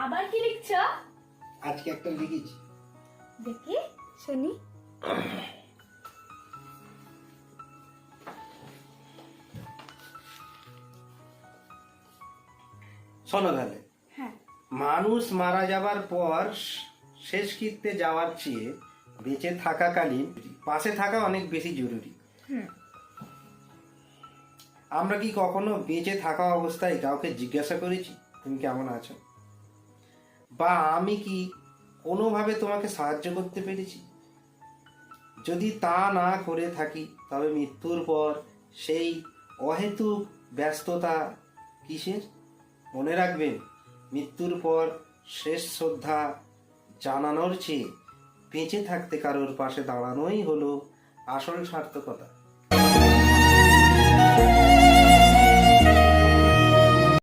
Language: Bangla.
আবার কি লিখছ? আজকে একটা লিখেছি। দেখি শুনি। শোনো তাহলে। হ্যাঁ। মানুষ মারা যাবার পর শেষকৃত্যে যাওয়ার চেয়ে বেঁচে থাকাকালীন পাশে থাকা অনেক বেশি জরুরি। আমরা কি কখনো বেঁচে থাকা অবস্থায় কাউকে জিজ্ঞাসা করেছি তুমি কেমন আছো, বা আমি কি কোনোভাবে তোমাকে সাহায্য করতে পেরেছি? যদি তা না করে থাকি তবে মৃত্যুর পর সেই অহেতুক ব্যস্ততা কিসের? মনে রাখবেন, মৃত্যুর পর শেষ শ্রদ্ধা জানানোর চেয়ে বেঁচে থাকতে কারোর পাশে দাঁড়ানোই হলো আসল সার্থকতা।